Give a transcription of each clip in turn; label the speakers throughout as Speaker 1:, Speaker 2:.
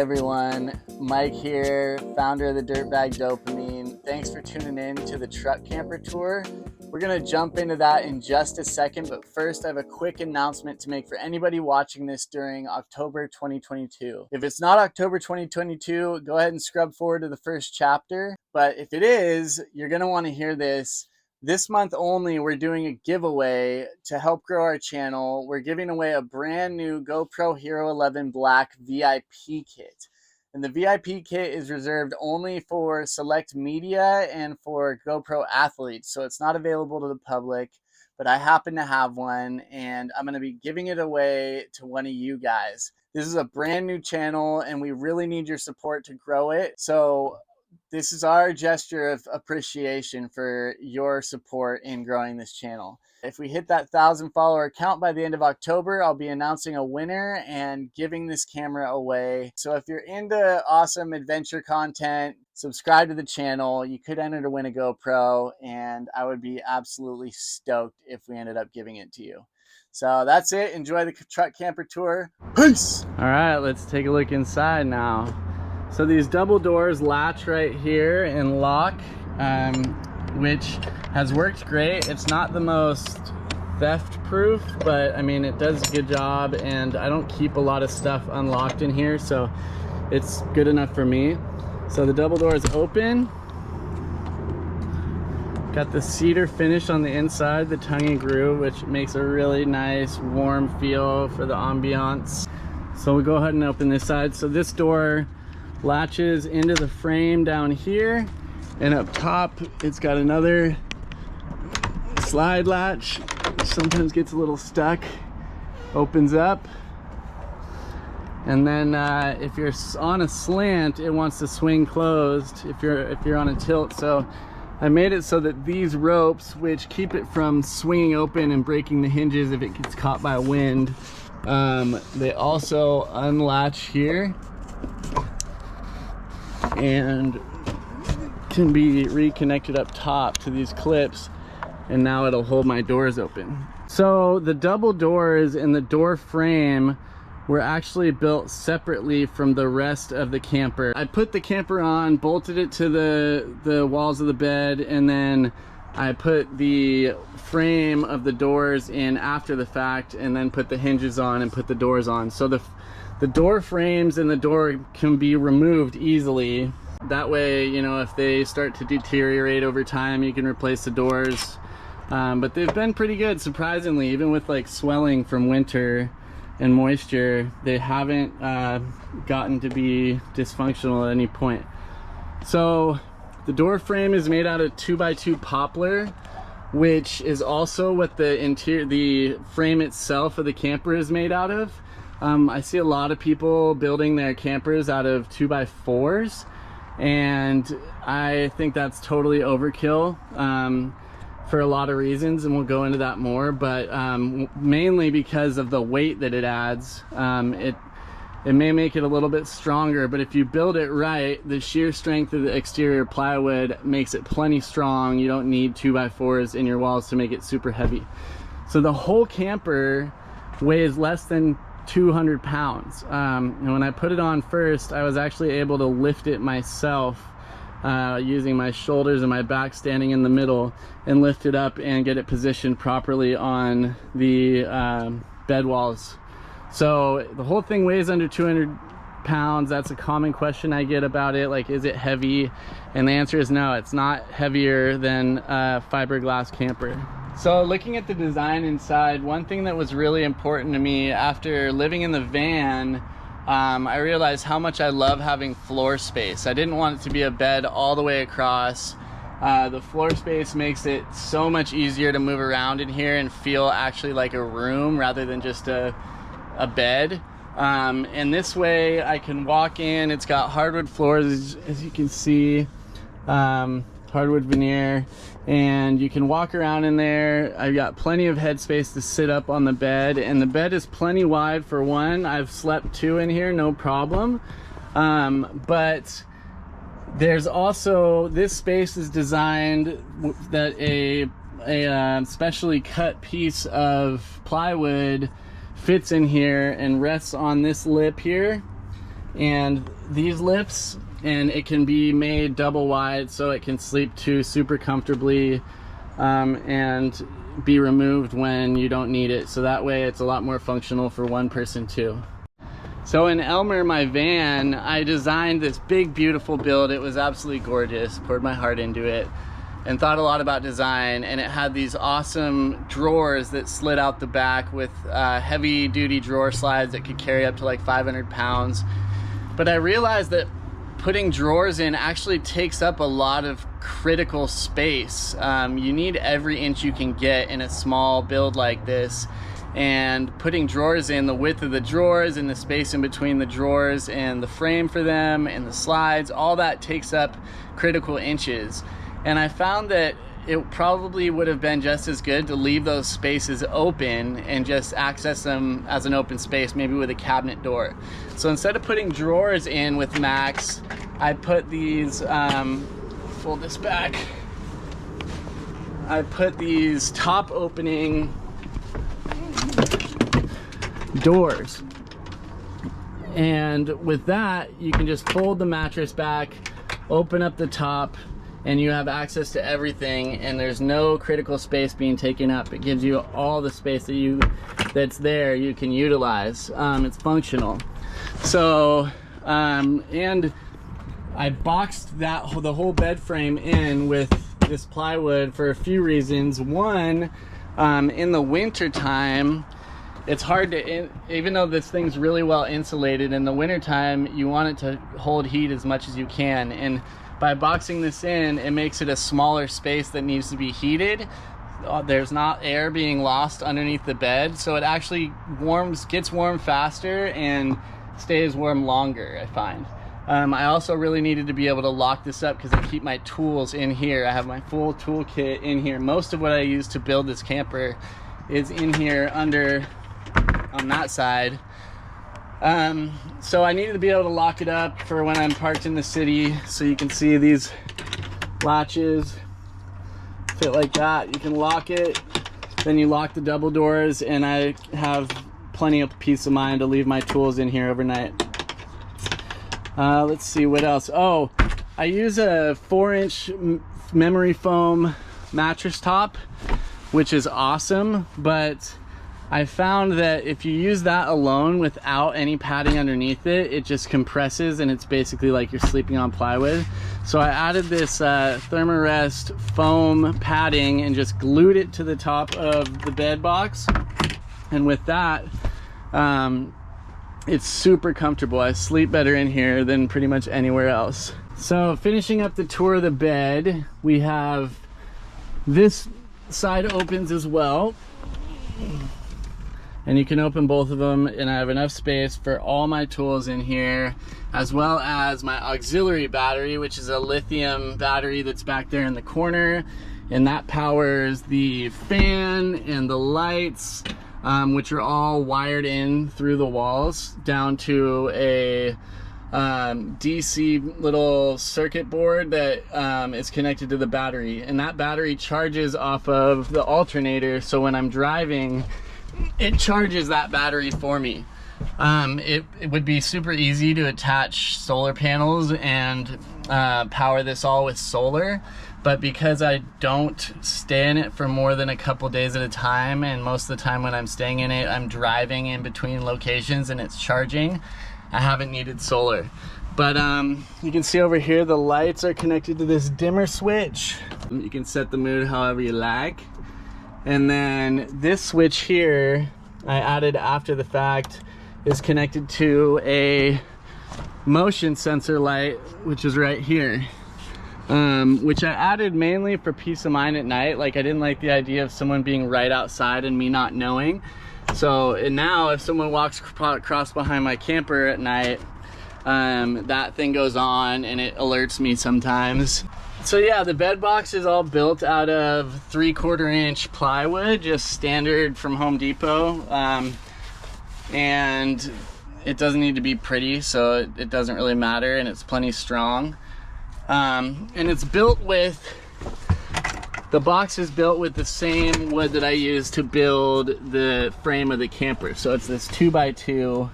Speaker 1: everyone, Mike here, founder of the Dirtbag Dopamine. Thanks for tuning in to the truck camper tour. We're gonna jump into that in just a second, but first I have a quick announcement to make for anybody watching this during October 2022. If it's not October 2022, go ahead and scrub forward to the first chapter. But if it is, you're gonna wanna hear this. This month only, we're doing a giveaway to help grow our channel. We're giving away a brand new GoPro Hero 11 Black VIP kit. And the VIP kit is reserved only for select media and for GoPro athletes. So it's not available to the public, but I happen to have one and I'm going to be giving it away to one of you guys. This is a brand new channel and we really need your support to grow it. So this is our gesture of appreciation for your support in growing this channel. If we hit that 1,000 follower count by the end of October, I'll be announcing a winner and giving this camera away. So if you're into awesome adventure content, subscribe to the channel. You could enter to win a GoPro, and I would be absolutely stoked if we ended up giving it to you. So that's it. Enjoy the truck camper tour. Peace. All right, let's take a look inside now. So these double doors latch right here and lock, which has worked great. It's not the most theft proof, but I mean, it does a good job, and I don't keep a lot of stuff unlocked in here, so it's good enough for me. So the double door is open. Got the cedar finish on the inside, the tongue and groove, which makes a really nice warm feel for the ambiance. So we'll go ahead and open this side. So this door latches into the frame down here, and up top it's got another slide latch. Sometimes gets a little stuck, opens up, and then if you're on a slant, it wants to swing closed if you're on a tilt. So I made it so that these ropes, which keep it from swinging open and breaking the hinges if it gets caught by wind, they also unlatch here and can be reconnected up top to these clips, and now it'll hold my doors open. So the double doors and the door frame were actually built separately from the rest of the camper. I put the camper on, bolted it to the walls of the bed, and then I put the frame of the doors in after the fact, and then put the hinges on and put the doors on. So the door frames and the door can be removed easily. That way, you know, if they start to deteriorate over time, you can replace the doors. But they've been pretty good, surprisingly. Even with like swelling from winter and moisture, they haven't gotten to be dysfunctional at any point. So the door frame is made out of 2x2 poplar, which is also what the frame itself of the camper is made out of. I see a lot of people building their campers out of 2x4s, and I think that's totally overkill for a lot of reasons, and we'll go into that more, but mainly because of the weight that it adds. It may make it a little bit stronger, but if you build it right, the sheer strength of the exterior plywood makes it plenty strong. You don't need 2x4s in your walls to make it super heavy. So the whole camper weighs less than 200 pounds. And when I put it on first, I was actually able to lift it myself using my shoulders and my back standing in the middle, and lift it up and get it positioned properly on the bed walls. So the whole thing weighs under 200 pounds. That's a common question I get about it, like, is it heavy? And the answer is no, it's not heavier than a fiberglass camper. So looking at the design inside, one thing that was really important to me after living in the van, I realized how much I love having floor space. I didn't want it to be a bed all the way across. The floor space makes it so much easier to move around in here and feel actually like a room rather than just a bed. And this way I can walk in. It's got hardwood floors, as you can see, hardwood veneer, and you can walk around in there. I've got plenty of headspace to sit up on the bed, and the bed is plenty wide for one. I've slept two in here, no problem. But there's also, this space is designed that a specially cut piece of plywood fits in here and rests on this lip here, and these lips, and it can be made double wide so it can sleep two super comfortably, and be removed when you don't need it, so that way it's a lot more functional for one person too. So in Elmer, my van, I designed this big beautiful build. It was absolutely gorgeous, poured my heart into it, and thought a lot about design, and it had these awesome drawers that slid out the back with heavy duty drawer slides that could carry up to like 500 pounds. But I realized that putting drawers in actually takes up a lot of critical space. You need every inch you can get in a small build like this, and putting drawers in, the width of the drawers and the space in between the drawers and the frame for them and the slides, all that takes up critical inches. And I found that it probably would have been just as good to leave those spaces open and just access them as an open space, maybe with a cabinet door. So instead of putting drawers in with Max, I put these, fold this back, I put these top opening doors. And with that, you can just fold the mattress back, open up the top, and you have access to everything, and there's no critical space being taken up. It gives you all the space that's there you can utilize. It's functional. So, and I boxed the whole bed frame in with this plywood for a few reasons. One, in the winter time, it's hard to, even though this thing's really well insulated, in the wintertime you want it to hold heat as much as you can, and by boxing this in, it makes it a smaller space that needs to be heated. There's not air being lost underneath the bed, so it actually gets warm faster and stays warm longer, I find. I also really needed to be able to lock this up because I keep my tools in here. I have my full toolkit in here. Most of what I use to build this camper is in here under on that side. So I needed to be able to lock it up for when I'm parked in the city. So you can see these latches fit like that. You can lock it, then you lock the double doors, and I have plenty of peace of mind to leave my tools in here overnight. Let's see what else. Oh, I use a 4-inch memory foam mattress top, which is awesome, but I found that if you use that alone without any padding underneath it, it just compresses and it's basically like you're sleeping on plywood. So I added this Thermarest foam padding and just glued it to the top of the bed box. And with that, it's super comfortable. I sleep better in here than pretty much anywhere else. So finishing up the tour of the bed, we have this side opens as well. And you can open both of them, and I have enough space for all my tools in here, as well as my auxiliary battery, which is a lithium battery that's back there in the corner, and that powers the fan and the lights, which are all wired in through the walls down to a DC little circuit board that is connected to the battery, and that battery charges off of the alternator. So when I'm driving, it charges that battery for me. It would be super easy to attach solar panels and power this all with solar, but because I don't stay in it for more than a couple days at a time, and most of the time when I'm staying in it, I'm driving in between locations and it's charging, I haven't needed solar. But you can see over here the lights are connected to this dimmer switch. You can set the mood however you like. And then this switch here, I added after the fact, is connected to a motion sensor light, which is right here. Which I added mainly for peace of mind at night. Like, I didn't like the idea of someone being right outside and me not knowing. So and now if someone walks across behind my camper at night, that thing goes on and it alerts me sometimes. So yeah, the bed box is all built out of 3/4 inch plywood, just standard from Home Depot. And it doesn't need to be pretty, so it doesn't really matter, and it's plenty strong. And it's built with, the box is built with the same wood that I used to build the frame of the camper. So it's this 2x2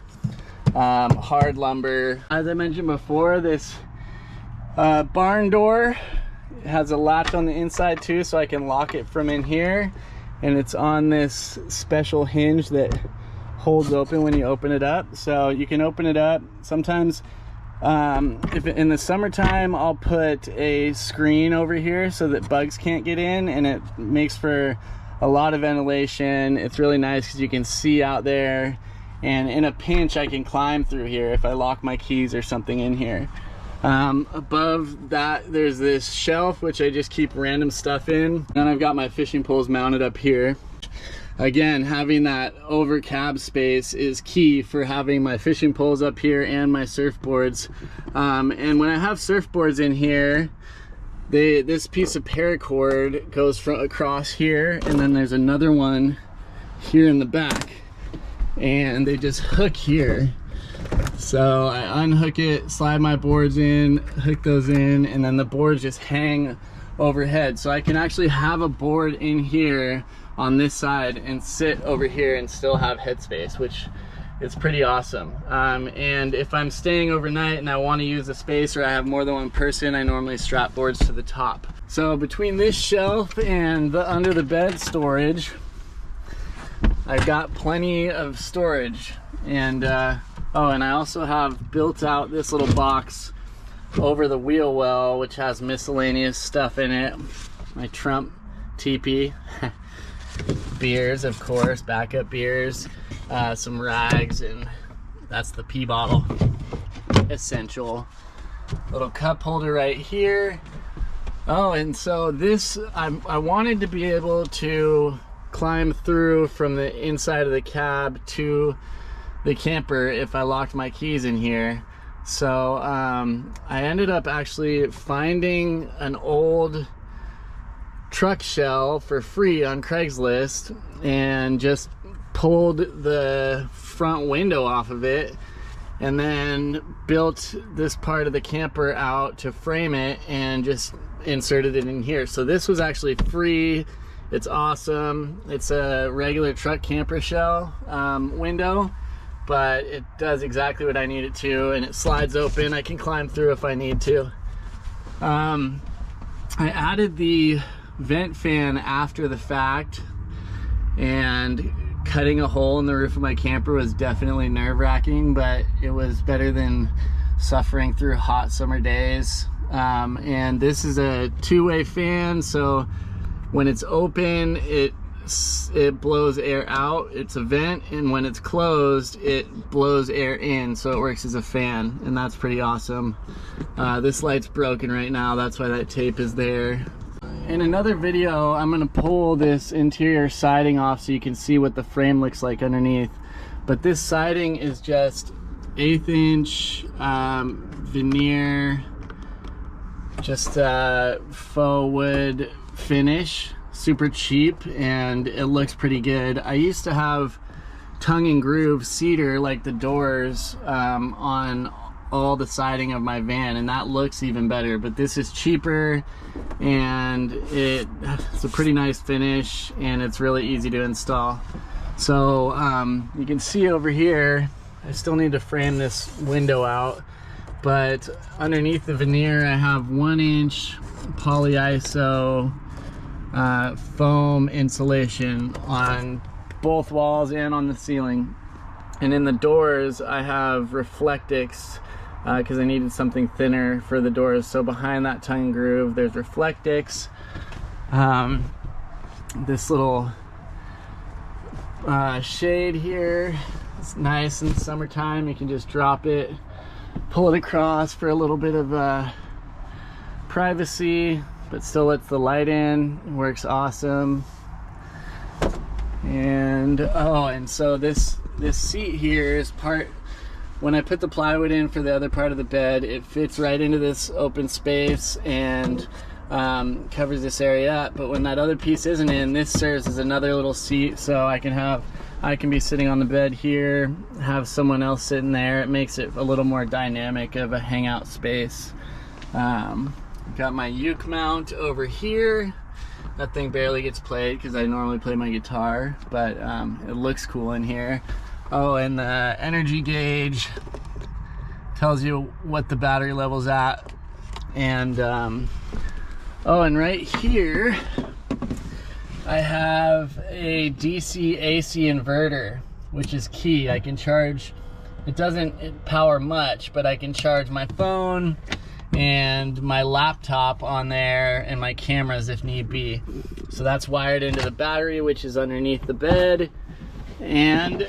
Speaker 1: hard lumber. As I mentioned before, this barn door has a latch on the inside too, so I can lock it from in here, and it's on this special hinge that holds open when you open it up. So you can open it up. Sometimes if in the summertime, I'll put a screen over here so that bugs can't get in, and it makes for a lot of ventilation. It's really nice because you can see out there, and in a pinch I can climb through here if I lock my keys or something in here. Above that there's this shelf which I just keep random stuff in, and I've got my fishing poles mounted up here. Again, having that over cab space is key for having my fishing poles up here and my surfboards. And when I have surfboards in here, this piece of paracord goes across here, and then there's another one here in the back, and they just hook here. So I unhook it, slide my boards in, hook those in, and then the boards just hang overhead. So I can actually have a board in here on this side and sit over here and still have headspace, which is pretty awesome. And if I'm staying overnight and I want to use a space, or I have more than one person, I normally strap boards to the top. So between this shelf and the under the bed storage, I've got plenty of storage. And oh, and I also have built out this little box over the wheel well, which has miscellaneous stuff in it. My Trump teepee. Beers, of course, backup beers, some rags, and that's the pee bottle. Essential. Little cup holder right here. Oh, and so this, I wanted to be able to climb through from the inside of the cab to the camper if I locked my keys in here. So I ended up actually finding an old truck shell for free on Craigslist and just pulled the front window off of it, and then built this part of the camper out to frame it and just inserted it in here. So this was actually free. It's awesome. It's a regular truck camper shell window, but it does exactly what I need it to, and it slides open. I can climb through if I need to. I added the vent fan after the fact, and cutting a hole in the roof of my camper was definitely nerve-wracking, but it was better than suffering through hot summer days. And this is a two-way fan, so when it's open it blows air out. It's a vent, and when it's closed it blows air in, so it works as a fan, and that's pretty awesome. This light's broken right now, that's why that tape is there. In another video, I'm going to pull this interior siding off so you can see what the frame looks like underneath. But this siding is just 1/8 inch veneer, just faux wood finish, super cheap, and it looks pretty good. I used to have tongue and groove cedar like the doors on all the siding of my van, and that looks even better, but this is cheaper, and it's a pretty nice finish, and it's really easy to install. So you can see over here, I still need to frame this window out, but underneath the veneer I have 1 inch polyiso foam insulation on both walls and on the ceiling. And in the doors I have Reflectix, because I needed something thinner for the doors. So behind that tongue groove there's Reflectix. This little shade here, it's nice in the summertime. You can just drop it, pull it across for a little bit of privacy, but still lets the light in. It works awesome. And oh, and so this seat here is part, when I put the plywood in for the other part of the bed, it fits right into this open space and covers this area up. But when that other piece isn't in, this serves as another little seat, so I can be sitting on the bed here, have someone else sitting there. It makes it a little more dynamic of a hangout space. Got my uke mount over here. That thing barely gets played because I normally play my guitar, but it looks cool in here. Oh, and the energy gauge tells you what the battery level's at. And oh, and right here I have a DC AC inverter, which is key. I can charge, it doesn't power much, but I can charge my phone and my laptop on there and my cameras if need be. So that's wired into the battery, which is underneath the bed. And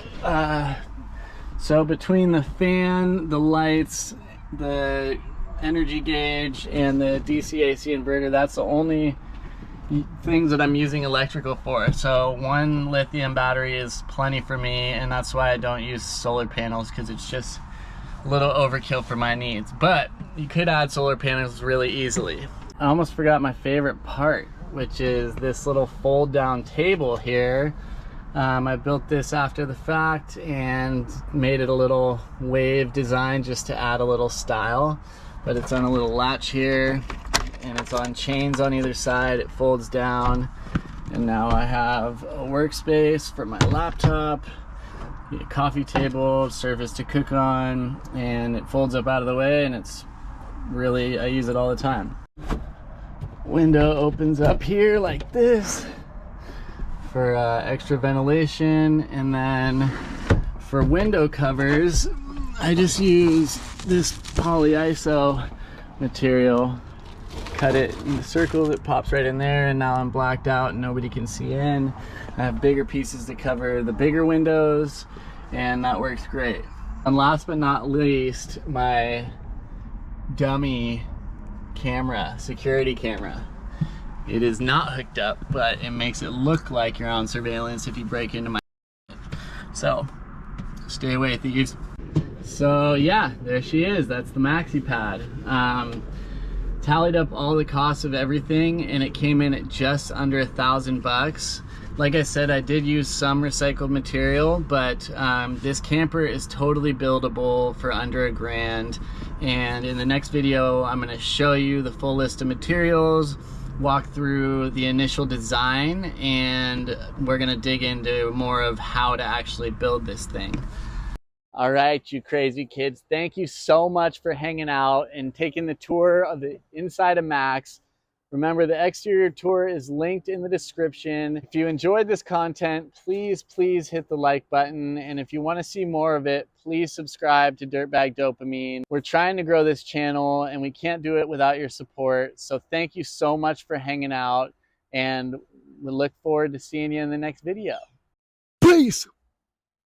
Speaker 1: so between the fan, the lights, the energy gauge, and the DC AC inverter, that's the only things that I'm using electrical for. So one lithium battery is plenty for me, and that's why I don't use solar panels, because it's just a little overkill for my needs. But you could add solar panels really easily. I almost forgot my favorite part, which is this little fold down table here. I built this after the fact and made it a little wave design just to add a little style, but it's on a little latch here and it's on chains on either side. It folds down, and now I have a workspace for my laptop, a coffee table, surface to cook on, and it folds up out of the way, and it's really, I use it all the time. Window opens up here like this for extra ventilation, and then for window covers I just use this polyiso material, cut it in the circle, it pops right in there, and now I'm blacked out and nobody can see in. I have bigger pieces to cover the bigger windows, and that works great. And last but not least, my dummy camera, security camera. It is not hooked up, but it makes it look like you're on surveillance if you break into my. So stay away, thieves. So yeah, there she is. That's the maxi pad. Tallied up all the costs of everything, and it came in at just under $1,000. Like I said, I did use some recycled material, but this camper is totally buildable for under $1,000. And in the next video, I'm going to show you the full list of materials, walk through the initial design, and we're gonna dig into more of how to actually build this thing. All right, you crazy kids, thank you so much for hanging out and taking the tour of the inside of Max. Remember, the exterior tour is linked in the description. If you enjoyed this content, please hit the like button. And if you want to see more of it, please subscribe to Dirtbag Dopamine. We're trying to grow this channel, and we can't do it without your support. So thank you so much for hanging out, and we look forward to seeing you in the next video.
Speaker 2: Peace.